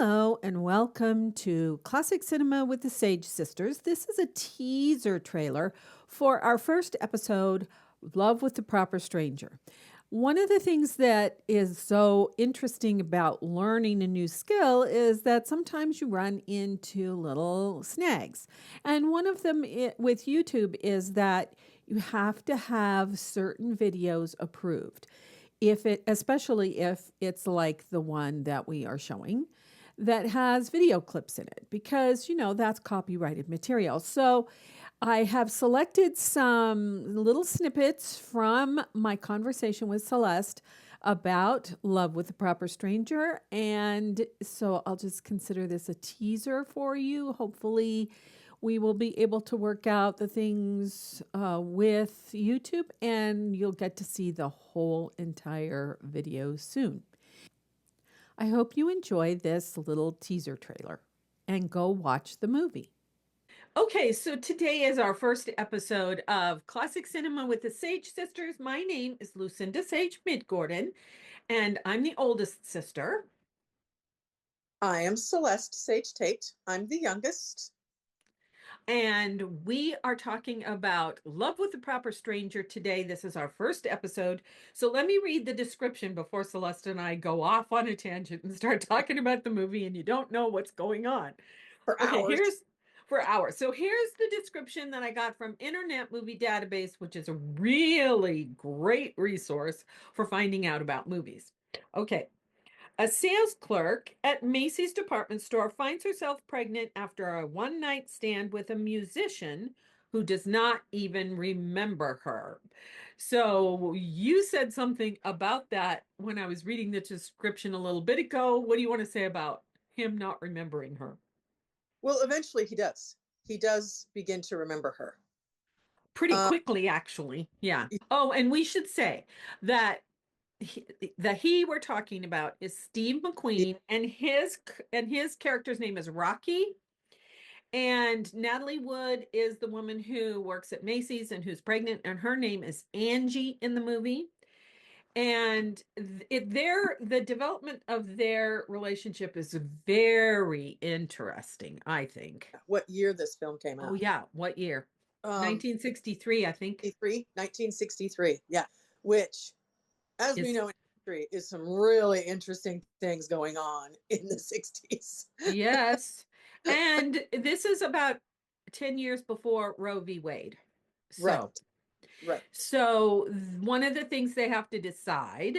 Hello and welcome to Classic Cinema with the Sage Sisters. This is a teaser trailer for our first episode, Love with the Proper Stranger. One of the things that is so interesting about learning a new skill is that sometimes you run into little snags. And one of them with YouTube is that you have to have certain videos approved. Especially if it's like the one that we are showing that has video clips in it, because that's copyrighted material. So I have selected some little snippets from my conversation with Celeste about Love with the Proper Stranger, and so I'll just consider this a teaser for you. Hopefully we will be able to work out the things with YouTube, and you'll get to see the whole entire video soon. I hope you enjoy this little teaser trailer and go watch the movie. Okay, so today is our first episode of Classic Cinema with the Sage Sisters. My name is Lucinda Sage Midgordon, and I'm the oldest sister. I am Celeste Sage Tate. I'm the youngest. And we are talking about Love with the Proper Stranger today. This is our first episode. So let me read the description before Celeste and I go off on a tangent and start talking about the movie and you don't know what's going on. For Okay, hours. for hours. So here's the description that I got from Internet Movie Database, which is a really great resource for finding out about movies. Okay. A sales clerk at Macy's department store finds herself pregnant after a one-night stand with a musician who does not even remember her. So you said something about that when I was reading the description a little bit ago. What do you want to say about him not remembering her? Well, eventually he does. He does begin to remember her. Pretty Uh, quickly, actually. Yeah. Oh, and we should say that the he we're talking about is Steve McQueen, and his character's name is Rocky. And Natalie Wood is the woman who works at Macy's and who's pregnant, and her name is Angie in the movie. And the development of their relationship is very interesting, I think. what year this film came Oh out? yeah, what year? Um, 1963, I think. 1963. Yeah. Which, as we Is know in history, is some really interesting things going on in the 60s. Yes. And this is about 10 years before Roe v. Wade. Right. So Right. So one of the things they have to decide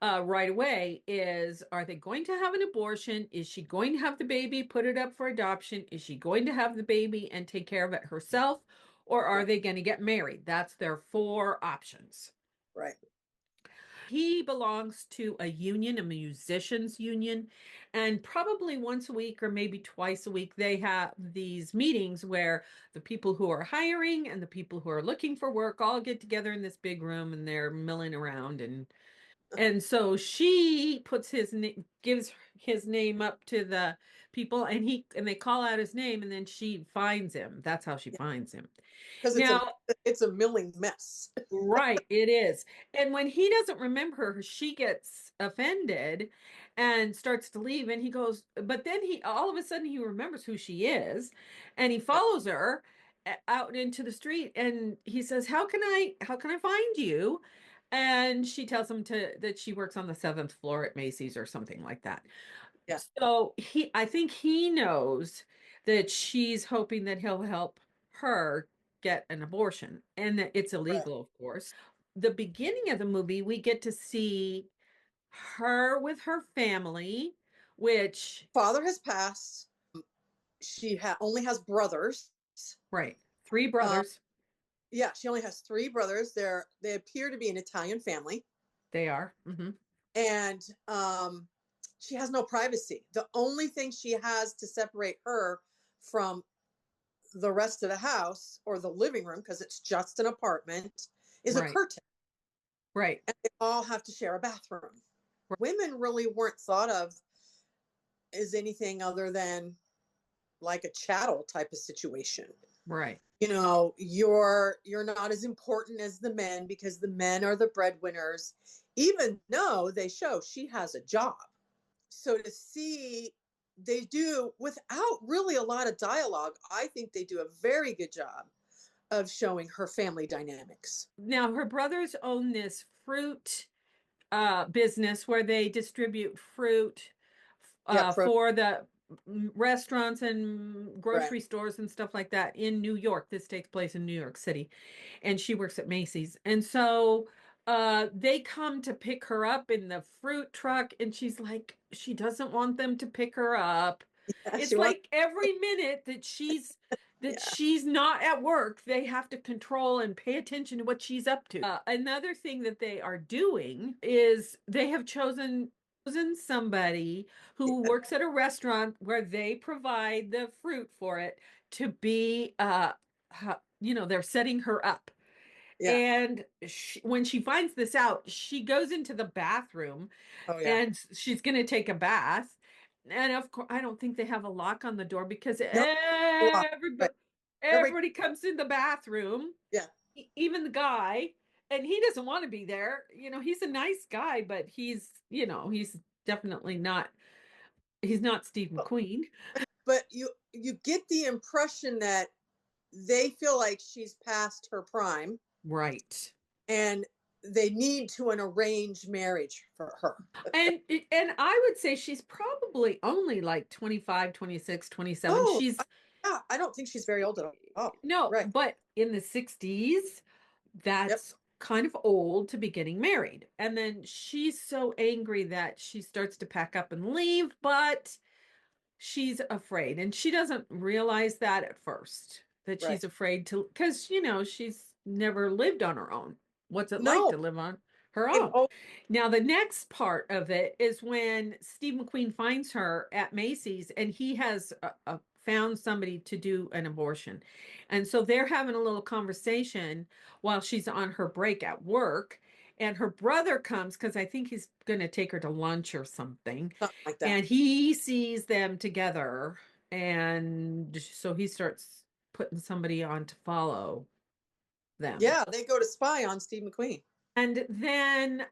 right away is, are they going to have an abortion? Is she going to have the baby, put it up for adoption? Is she going to have the baby and take care of it herself? Or are Right. they going to get married? That's their four options. Right. He belongs to a union, a musicians union, and probably once a week or maybe twice a week, they have these meetings where the people who are hiring and the people who are looking for work all get together in this big room and they're milling around, and so she puts gives his name up to the people, and they call out his name, and then she finds him. That's how she Yeah. finds him. Because Now, it's a milling mess. right, it is. And when he doesn't remember her, she gets offended and starts to leave. And he goes, but then he all of a sudden he remembers who she is, and he follows her out into the street, and he says, how can I find you? And she tells him that she works on the seventh floor at Macy's or something like that. Yeah. So I think he knows that she's hoping that he'll help her get an abortion, and that it's Right. illegal, of course. The beginning of the movie, we get to see her with her family, which, Father has passed. She only has brothers. right, three Um, brothers. yeah, she only has three brothers. They appear to be an Italian family, They are. Hmm. and she has no privacy. The only thing she has to separate her from the rest of the house or the living room, because it's just an apartment, is a Right, curtain, right, and they all have to share a bathroom. right, Women really weren't thought of as anything other than like a chattel type of situation. right. You're not as important as the men because the men are the breadwinners, even though they show she has a job. So to see they do, without really a lot of dialogue, I think they do a very good job of showing her family dynamics. Now, her brothers own this fruit business where they distribute fruit Yeah, for the restaurants and right. grocery stores and stuff like that in New York. This takes place in New York City, and she works at Macy's. And so they come to pick her up in the fruit truck, and she's like, she doesn't want them to pick her up. Yeah, she It's wants. like every minute that Yeah, she's not at work, they have to control and pay attention to what she's up to. Another thing that they are doing is they have chosen somebody who works at a restaurant where they provide the fruit for it to be they're setting her up. yeah. And when she finds this out, she goes into the bathroom Oh yeah. and she's going to take a bath. And of course, I don't think they have a lock on the door because No, a lot. Right. Everybody. everybody comes in the bathroom, Yeah. even the guy, and he doesn't want to be there. He's a nice guy, but he's definitely not, he's not Steve McQueen. But you get the impression that they feel like she's past her prime Right. and they need to an arranged marriage for her. And I would say she's probably only like 25, 26, 27. Oh, She's yeah. I don't think she's very old at all. no, Right. but in the 60s, Yep. that's kind of old to be getting married. And then she's so angry that she starts to pack up and leave, but she's afraid. And she doesn't realize that at first, that Right. she's afraid to, because, she's never lived on her own. What's it like No. to live on her They've own? always, Now, the next part of it is when Steve McQueen finds her at Macy's and he has found somebody to do an abortion. And so they're having a little conversation while she's on her break at work. And her brother comes because I think he's going to take her to lunch or something. something like that. And he sees them together. And so he starts putting somebody on to follow them. Yeah, they go to spy on Steve McQueen. And then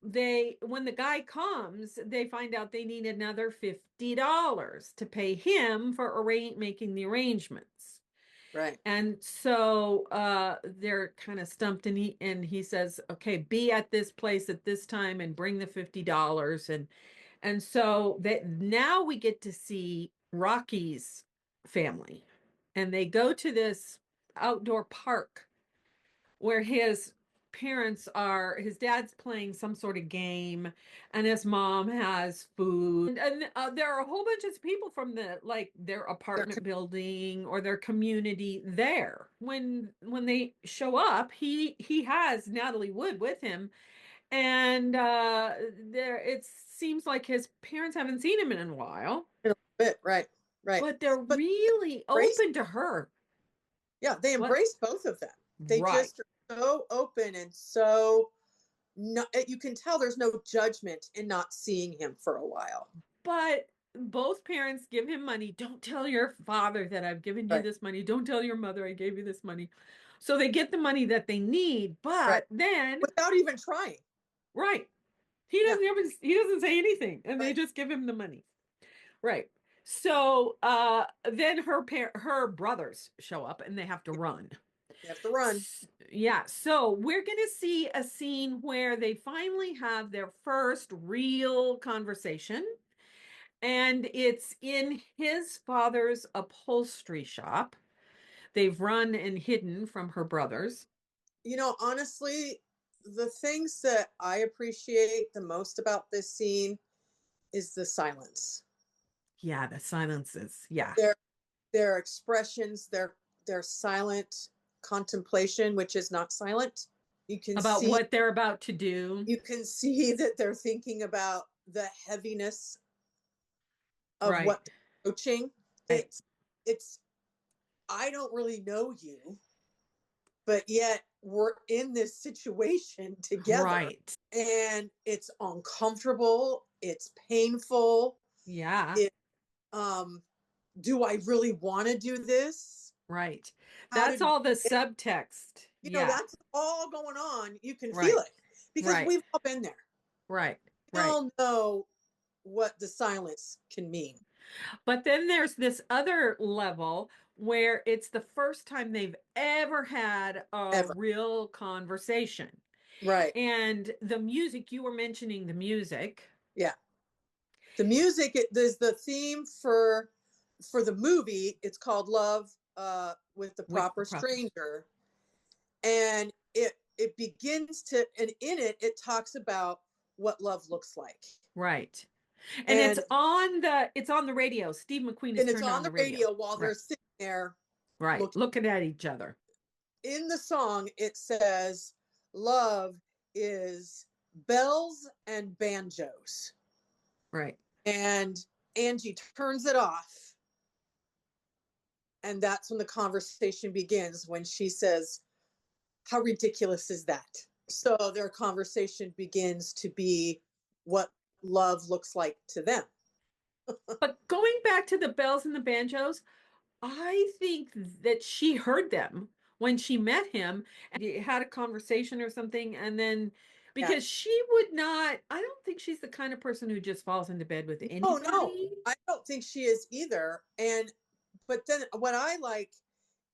when the guy comes, they find out they need another $50 to pay him for making the arrangements. Right. And so they're kind of stumped, and he says, okay, be at this place at this time and bring the $50. And so that now we get to see Rocky's family, and they go to this outdoor park where his dad's playing some sort of game, and his mom has food, and there are a whole bunch of people from their apartment building or their community there. When they show up, he has Natalie Wood with him, and there it seems like his parents haven't seen him in a while, In a bit. Right. Right. but they're But really embrace, open to her. yeah, they What? embrace both of them. They Right. just are so open and so no, you can tell there's no judgment in not seeing him for a while. But both parents give him money. Don't tell your father that I've given you Right. this money. Don't tell your mother I gave you this money. So they get the money that they need, but Right. then Without even trying. right. Yeah. He doesn't say anything, and they Right. just give him the money. Right. So then her brothers show up and they have to run. You have to run. Yeah, so we're going to see a scene where they finally have their first real conversation, and it's in his father's upholstery shop. They've run and hidden from her brothers. Honestly, the things that I appreciate the most about this scene is the silence. Yeah, the silences. Yeah. Their expressions, their silent contemplation, which is not silent. You can About see what they're about to do. you can see that they're thinking about the heaviness of Right. what they're approaching. Right. It's I don't really know you, but yet we're in this situation together. Right. And it's uncomfortable, it's painful. Yeah. Do I really want to do this? Right. How That's did all the subtext. Yeah. that's all going on. You can Right. feel it because Right. we've all been there. Right. We Right. all know what the silence can mean. But then there's this other level where it's the first time they've ever had a Ever. real conversation. Right. And the music, you were mentioning the music. Yeah. The music, there's the theme for the movie. It's called Love with the With the Proper proper. Stranger. And it begins to, and in it, it talks about what love looks like. Right. And And it's on the radio. Steve McQueen is and it's turned on on the the radio radio. while they're Right. sitting there Right. Looking at each other. In the song, it says, love is bells and banjos. Right. And Angie turns it off. And that's when the conversation begins, when she says, how ridiculous is that? So their conversation begins to be what love looks like to them. But going back to the bells and the banjos, I think that she heard them when she met him and had a conversation or something. And then because Yeah. she would not, I don't think she's the kind of person who just falls into bed with Oh, anybody. no, I don't think she is either. But then what I like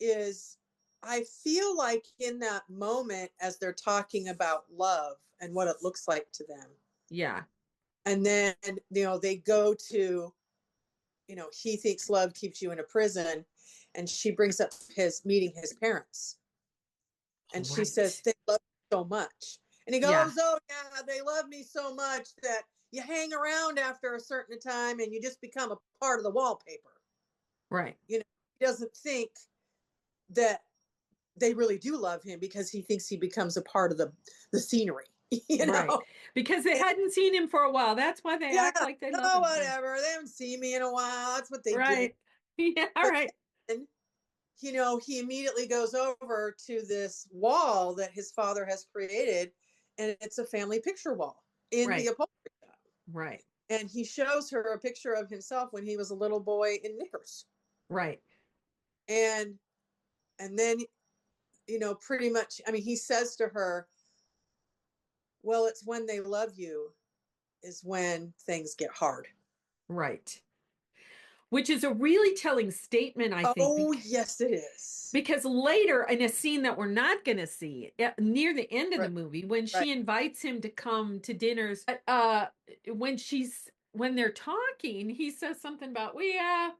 is, I feel like in that moment, as they're talking about love and what it looks like to them. Yeah. And then, they go to, he thinks love keeps you in a prison. And she brings up meeting his parents. And she says, they love you so much. And he goes, Yeah. oh, yeah, they love me so much that you hang around after a certain time and you just become a part of the wallpaper. Right. He doesn't think that they really do love him, because he thinks he becomes a part of the scenery. Right. Because they hadn't seen him for a while. That's why they act like they love him. Whatever. They haven't seen me in a while. That's what they do. Right. Yeah. All right. And, he immediately goes over to this wall that his father has created, and it's a family picture wall in the upholstery shop. Right. And he shows her a picture of himself when he was a little boy in knickers. Right. And then, pretty much, he says to her, well, it's when they love you is when things get hard. Right. Which is a really telling statement, I think. Oh, yes, it is. Because later, in a scene that we're not going to see, near the end of the movie, when she invites him to come to dinners, when they're talking, he says something about, well, yeah,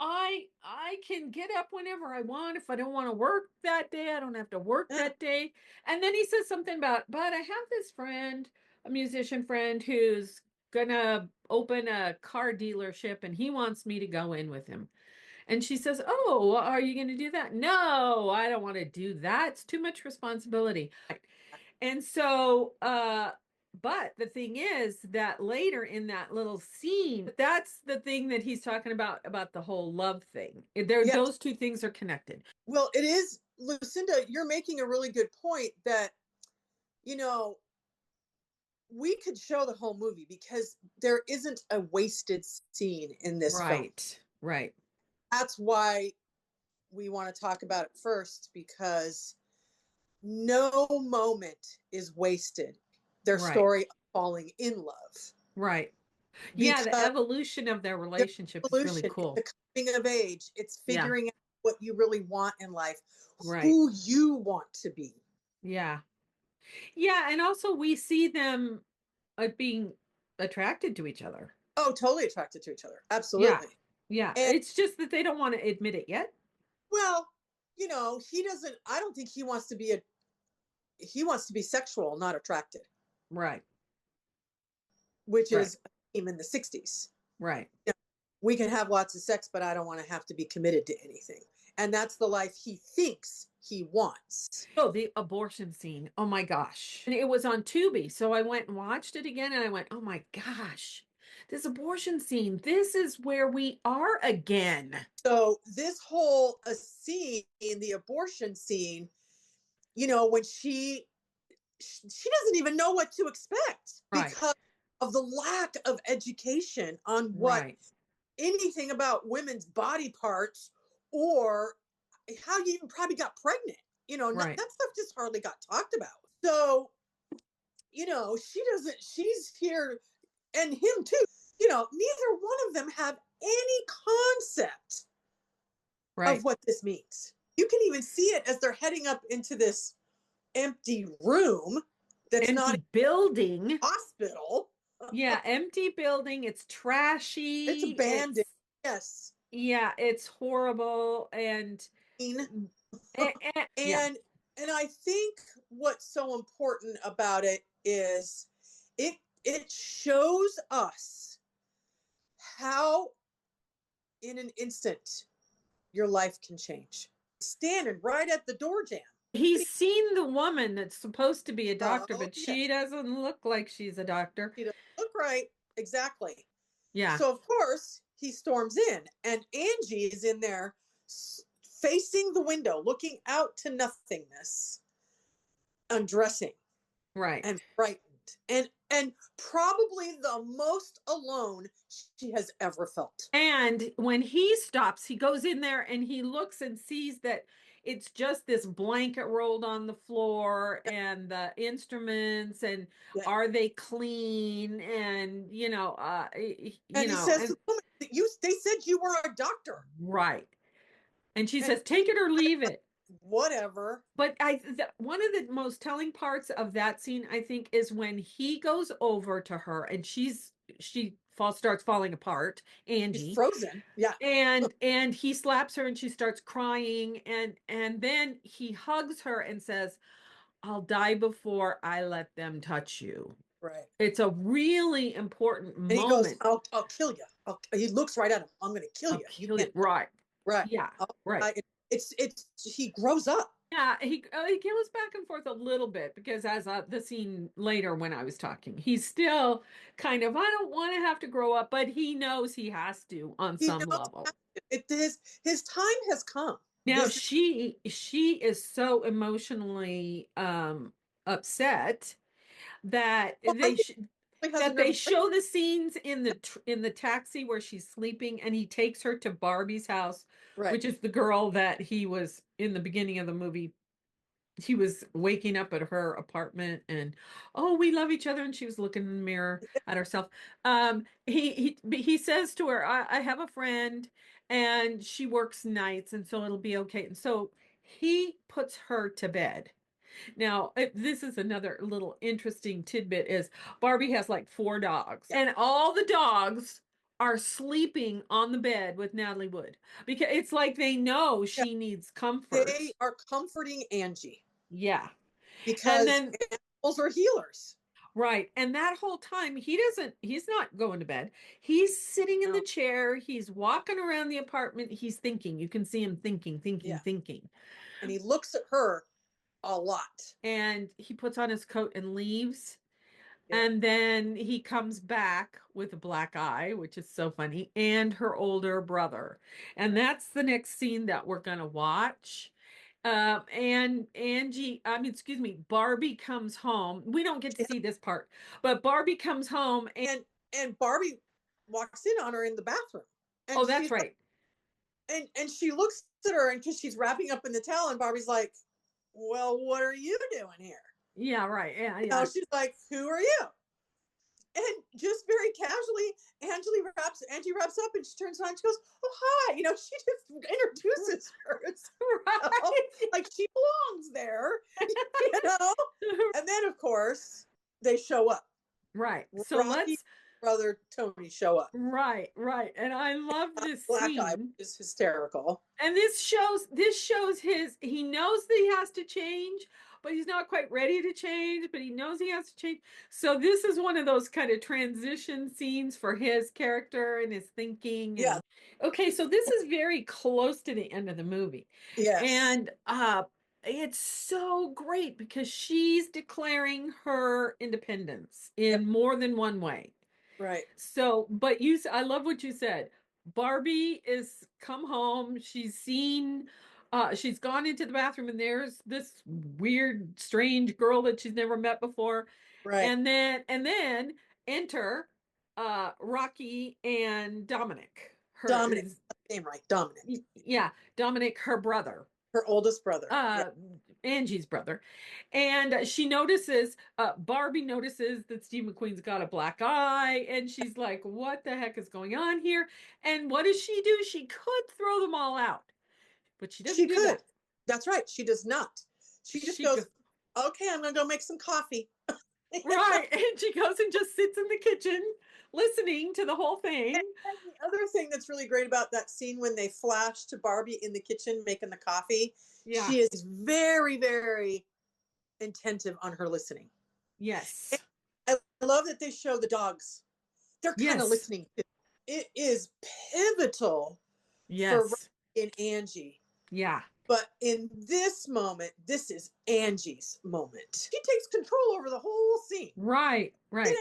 I can get up whenever I want. If I don't want to work that day, I don't have to work that day. And then he says something about, but I have this friend, a musician friend, who's gonna open a car dealership and he wants me to go in with him. And she says, oh, are you going to do that? No, I don't want to do that. It's too much responsibility. And so, but the thing is that later in that little scene, that's the thing that he's talking about the whole love thing. Those two things are connected. Well, it is, Lucinda, you're making a really good point that, we could show the whole movie, because there isn't a wasted scene in this film. Right. That's why we want to talk about it first, because no moment is wasted. Their story of falling in love. Right. Yeah, the evolution of their relationship is really cool. The coming of age. It's figuring out what you really want in life, right. Who you want to be. Yeah. Yeah, and also we see them being attracted to each other. Oh, totally attracted to each other. Absolutely. Yeah. And it's just that they don't want to admit it yet. Well, he doesn't, I don't think he wants to be he wants to be sexual, not attracted. Right. Which is a theme in the 60s. Right. We can have lots of sex, but I don't want to have to be committed to anything. And that's the life he thinks he wants. Oh, the abortion scene. Oh my gosh. And it was on Tubi. So I went and watched it again and I went, oh my gosh, this abortion scene, this is where we are again. So this whole scene, the abortion scene, when she doesn't even know what to expect, because of the lack of education on what anything about women's body parts, or how you even probably got pregnant. That stuff just hardly got talked about. So, she's here, and him too. neither one of them have any concept Right. of what this means. You can even see it as they're heading up into this empty room that's not a Empty building. hospital. Yeah, empty building. It's It's trashy. abandoned. Yes. Yeah, it's horrible. Yeah, And and I think what's so important about it is it shows us how in an instant your life can change. Standing right at the door jam. he's seen the woman that's supposed to be a doctor, Oh but she yes, doesn't look like she's a doctor. he doesn't look right. Exactly. Yeah. So of course he storms in, and Angie is in there, facing the window, looking out to nothingness, undressing Right. and frightened, and probably the most alone she has ever felt. And when he stops, he goes in there and he looks and sees that it's just this blanket rolled on the floor and the instruments and Yeah. are they clean and And he says to the woman, they said you were a doctor. right. And she And says, take it or leave it. whatever. But one of the most telling parts of that scene, I think, is when he goes over to her and she starts falling apart, She's Angie, frozen. Yeah. and he slaps her and she starts crying and then he hugs her and says, I'll die before I let them touch you. Right. It's a really important And he goes, moment. I'll kill you. He looks right at him. I'm going to kill I'll you. You kill you. can't. Right. Right. Yeah. Oh, Right. he grows up. Yeah, he goes back and forth a little bit because as the scene later when I was talking, he's still kind of I don't want to have to grow up, but he knows he has to on He some knows level. his time has come. Now This she is so emotionally upset that well, I think he has a that they nervous breakdown. show the scenes in the taxi where she's sleeping and he takes her to Barbie's house, Right. which is the girl that he was in the beginning of the movie. He was waking up at her apartment and oh we love each other and she was looking in the mirror at herself. He says to her I have a friend and she works nights and so it'll be okay, and so he puts her to bed. Now this is another little interesting tidbit is Barbie has like 4 dogs Yeah. and all the dogs are sleeping on the bed with Natalie Wood because it's like they know Yeah. she needs comfort. They are comforting Angie Yeah. And because then, animals are healers. right. And that whole time, he's not going to bed. He's sitting in the No. chair. He's walking around the apartment. He's thinking. You can see him thinking, thinking, Yeah. thinking. And he looks at her a lot. And he puts on his coat and leaves. Yeah. And then he comes back with a black eye, which is so funny, and her older brother. And that's the next scene that we're going to watch. And excuse me, Barbie comes home. We don't get to see this part, but Barbie comes home And Barbie walks in on her in the bathroom. And oh, that's she's right. and she looks at her and because she's wrapping up in the towel and Barbie's like, well, what are you doing here? Yeah, right. Yeah, You yeah. she's like, who are you? And just very casually, Angie wraps up and she turns on and she goes, oh, hi. She just introduces her. Right. Like she belongs there, you know? And then, of course, they show up. Right. So Rocky brother Tony show up. right. And I love this Black Eye scene. is hysterical. And this shows he knows that he has to change, but he's not quite ready to change, but he knows he has to change. So this is one of those kind of transition scenes for his character and his thinking. Yeah. Okay, so this is very close to the end of the movie. Yes. And it's so great because she's declaring her independence in more than one way. Right. So, but I love what you said. Barbie is come home. She's gone into the bathroom and there's this weird, strange girl that she's never met before. Right. And then enter Rocky and Dominic. Dominic, name right, Dominic. Yeah, Dominic, her brother. Her oldest brother. Yeah. Angie's brother. And she notices, Barbie notices that Steve McQueen's got a black eye, and she's like, what the heck is going on here? And what does she do? She could throw them all out, but she She doesn't do could. that. That's right. She does not. She just She goes, goes, okay, I'm going to go make some coffee. right. And she goes and just sits in the kitchen listening to the whole thing. And the other thing that's really great about that scene when they flash to Barbie in the kitchen making the coffee, Yeah. she is very, very attentive on her listening. Yes. I love that they show the dogs. They're kind of Yes. listening. It is pivotal for Yes. in Angie. Yeah. But in this moment, this is Angie's moment. She takes control over the whole scene. Right. Right.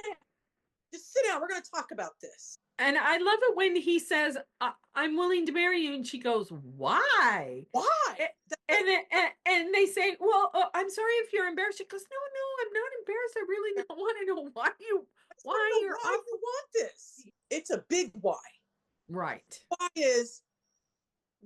Just sit down. We're going to talk about this. And I love it when he says, I'm willing to marry you. And she goes, why? Why? And they say, well, I'm sorry if you're embarrassed. She goes, no, I'm not embarrassed. I really don't want to know why you're why off. you want this. It's a big why. Right. Why is,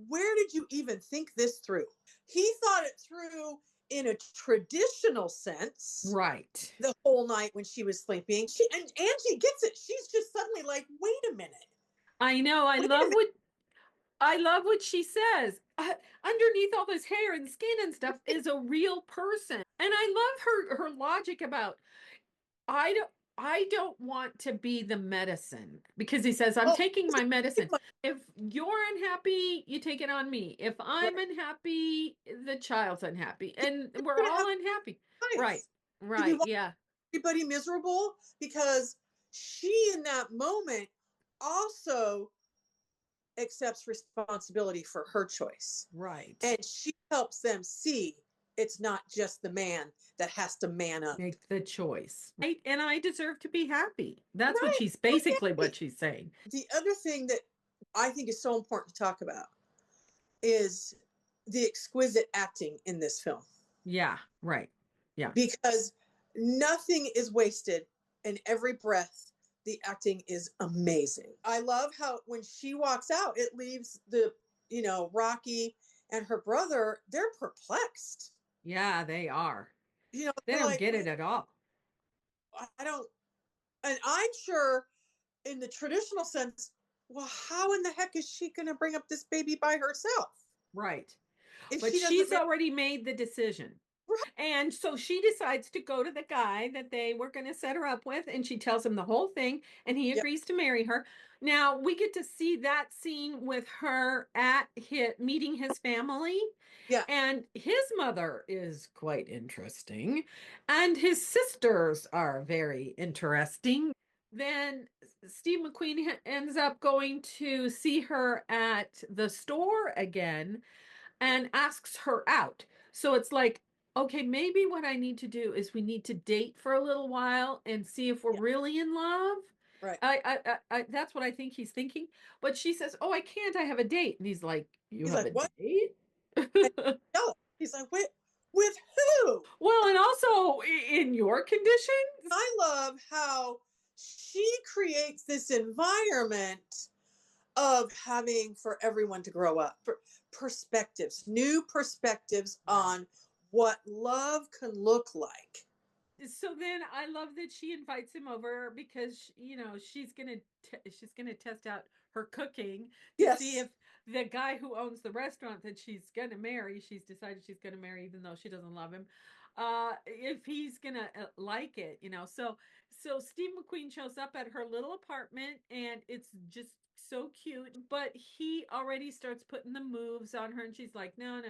where did you even think this through? He thought it through in a traditional sense. Right. The whole night when she was sleeping. And Angie gets it. She's just suddenly like, wait a minute. I know. I love what she says. Underneath all this hair and skin and stuff is a real person. And I love her logic about I don't want to be the medicine, because he says, I'm taking my medicine. If you're unhappy, you take it on me. If I'm unhappy, the child's unhappy. And we're all unhappy. Right. Right. Yeah. Everybody miserable, because she in that moment also accepts responsibility for her choice. Right. And she helps them see it's not just the man that has to man up. Make the choice. Right. And I deserve to be happy. That's right. what she's basically what she's saying. The other thing that I think is so important to talk about is the exquisite acting in this film. Yeah. Right. Yeah. Because nothing is wasted, and every breath, the acting is amazing. I love how when she walks out, it leaves Rocky and her brother, they're perplexed. Yeah, they are. They don't like, get it at all. I don't, and I'm sure in the traditional sense, well, how in the heck is she going to bring up this baby by herself? Right. If but she's already made the decision. Right. And so she decides to go to the guy that they were going to set her up with, and she tells him the whole thing, and he agrees to marry her. Now we get to see that scene with her at meeting his family. Yeah. And his mother is quite interesting, and his sisters are very interesting. Then Steve McQueen ends up going to see her at the store again and asks her out. So it's like, okay, maybe what I need to do is we need to date for a little while and see if we're really in love. Right. I that's what I think he's thinking. But she says, "Oh, I can't. I have a date." And he's like, "You have a date?" He's like, with who? Well, and also in your condition. I love how she creates this environment of having for everyone to grow up, for new perspectives on what love can look like. So then I love that she invites him over because she's gonna test out her cooking to see if the guy who owns the restaurant that she's gonna marry, she's decided she's gonna marry even though she doesn't love him, if he's gonna like it, So Steve McQueen shows up at her little apartment, and it's just so cute. But he already starts putting the moves on her, and she's like, no,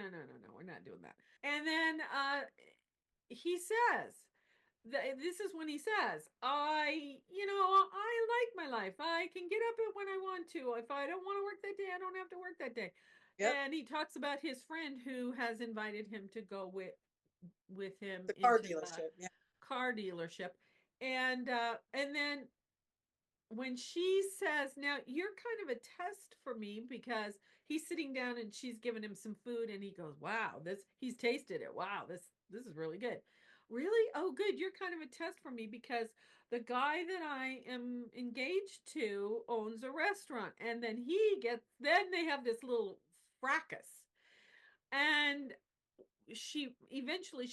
we're not doing that. And then he says, this is when he says, I like my life. I can get up when I want to. If I don't want to work that day, I don't have to work that day. Yep. And he talks about his friend who has invited him to go with him the car dealership. Yeah. Car dealership. And then when she says, now you're kind of a test for me, because he's sitting down and she's giving him some food, and he goes, wow, he's tasted it. Wow, this is really good. Really? Oh, good. You're kind of a test for me, because the guy that I am engaged to owns a restaurant. And then then they have this little fracas. And she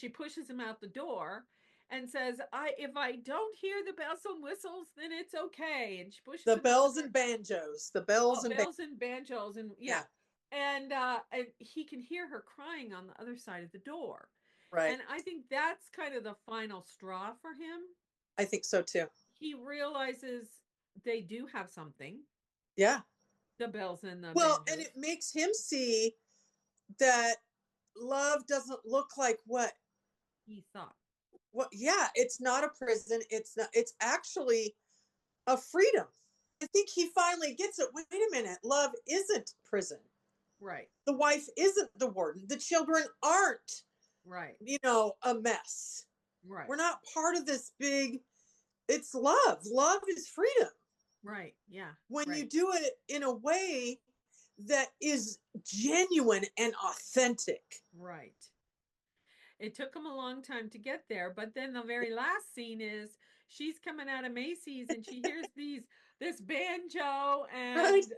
pushes him out the door and says, "I if I don't hear the bells and whistles, then it's okay." And she pushes The him out the bells door. and banjos, Oh, bells and banjos, and yeah. yeah, And he can hear her crying on the other side of the door. right. And I think that's kind of the final straw for him. I think so too. He realizes they do have something, Yeah. the bells and the Well, and banjos. it makes him see that love doesn't look like He thought. yeah, it's not a prison. It's not, it's actually a freedom. I think he finally gets it. Wait a minute. Love isn't prison. Right, The wife isn't the warden. The children aren't, right, a mess. right, We're not part of this big, it's love. Love is freedom. right. Yeah, When you right, do it in a way that is genuine and authentic. right. It took him a long time to get there, but then the very last scene is she's coming out of Macy's and she hears this banjo Right. and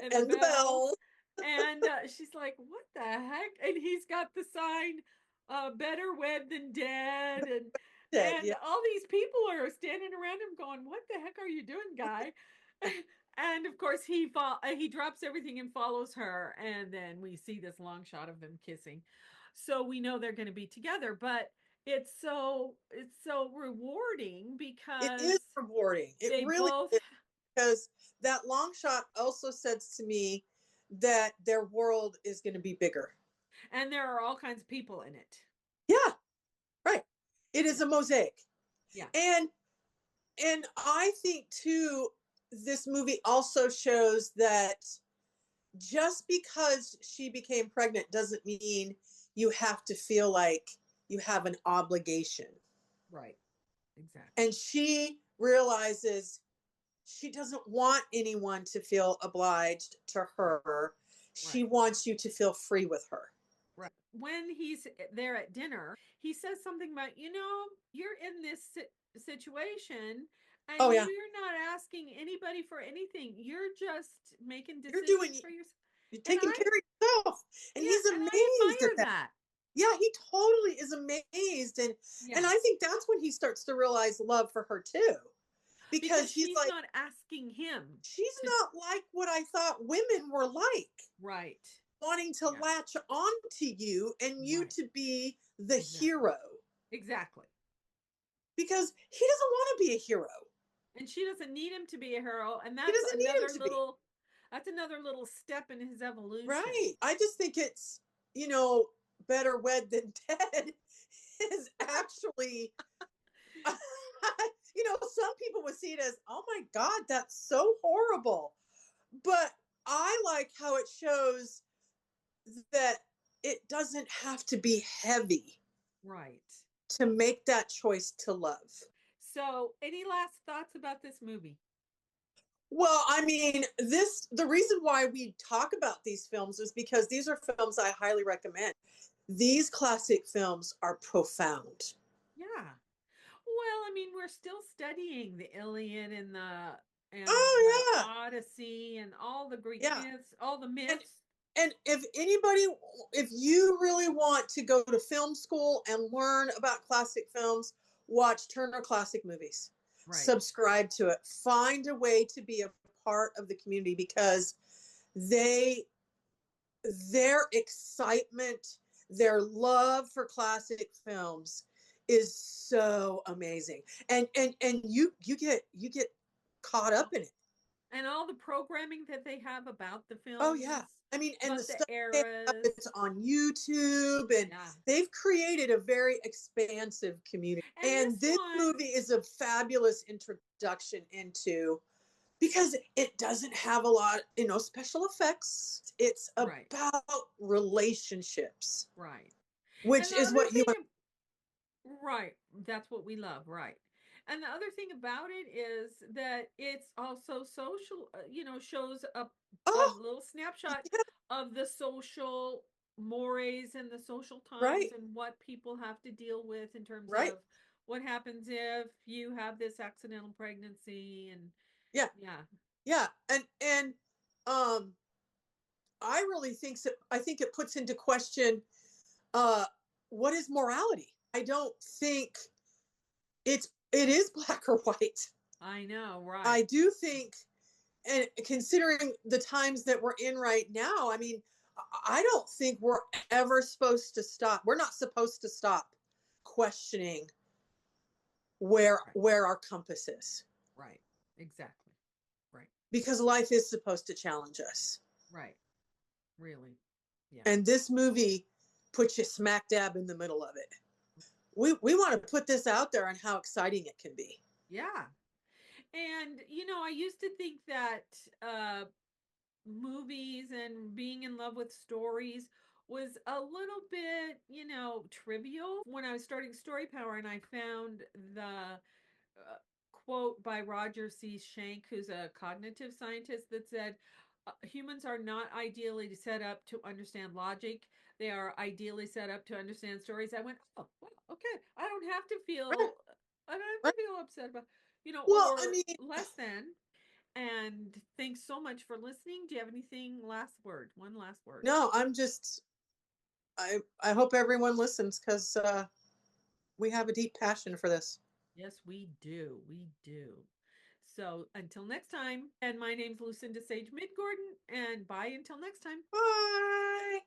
the And the bells, bells. and she's like, "What the heck?" And he's got the sign, "Better wed than dead," Dead. and Yeah. all these people are standing around him going, "What the heck are you doing, guy?" And of course he drops everything and follows her, and then we see this long shot of them kissing, so we know they're going to be together. But it's so rewarding It because is rewarding. It they really both is, because that long shot also says to me that their world is going to be bigger. and there are all kinds of people in it. Yeah, right. It is Yeah, a mosaic. yeah, And I think too, this movie also shows that just because she became pregnant doesn't mean you have to feel like you have an obligation. right, exactly, And she realizes she doesn't want anyone to feel obliged to her. She right, wants you to feel free with her. right. When he's there at dinner, he says something about, you're in this situation and Oh yeah, you're not asking anybody for anything. You're just making you're decisions doing for yourself. you're And taking care of yourself. And yeah, he's and I amazed at admire that. that. Yeah, he totally is amazed. And Yeah, I think that's when he starts to realize love for her too. because Because he's she's like, not asking him she's to, not like what I thought women were like, right. wanting to Yeah, latch on to you and you right. to be the Exactly. hero. Exactly. Because he doesn't want to be a hero. And she doesn't need him to be a hero. And He doesn't need him to be. that's another little step in his evolution. Right. I just think it's, you know, better wed than dead is actually, some people would see it as, oh my God, that's so horrible. But I like how it shows that it doesn't have to be heavy Right. to make that choice to love. So, any last thoughts about this movie? Well, I mean, the reason why we talk about these films is because these are films I highly recommend. These classic films are profound. Yeah. Well, I mean, we're still studying the Iliad and the Oh yeah, Odyssey and all the Greek yeah. myths, all the And myths. if you really want to go to film school and learn about classic films, watch Turner Classic Movies. Right. Subscribe to it. Find a way to be a part of the community because they their excitement, their love for classic films is so amazing. And you get caught up in it. And all the programming that they have about the Oh yeah. films, I mean, and the about the stuff they have, eras. it's on YouTube, and Yeah. they've created a very expansive community. And And this this one, movie is a fabulous introduction into, because it doesn't have a lot, special effects. It's right, about relationships, right. which And the is other what you thing, right, that's what we love, right. And the other thing about it is that it's also social, shows a oh little snapshot yeah, of the social mores and the social times right, and what people have to deal with in terms right, of what happens if you have this accidental pregnancy and yeah, yeah, yeah. And um I really think so. I think it puts into question uh, what is morality. I don't think it is black or white. I know, right? I do think, and considering the times that we're in right now, I mean, I don't think we're ever supposed to stop. We're not supposed to stop questioning where our compass is. Right. Exactly. Right. Because life is supposed to challenge us. Right. Really. Yeah. And this movie puts you smack dab in the middle of it. We want to put this out there on how exciting it can be. Yeah. And I used to think that movies and being in love with stories was a little bit, trivial. When I was starting Story Power and I found the quote by Roger C. Schenck, who's a cognitive scientist, that said, humans are not ideally set up to understand logic. They are ideally set up to understand stories. I went, oh, well, okay. I don't have to feel, Right. I don't have Right. to feel upset about, Well, or I mean, less than. And thanks so much for listening. Do you have anything last word? One last word. no, I hope everyone listens because we have a deep passion for this. Yes, we do. We do. So until next time, and my name's Lucinda Sage Midgordon, and bye until next time. Bye.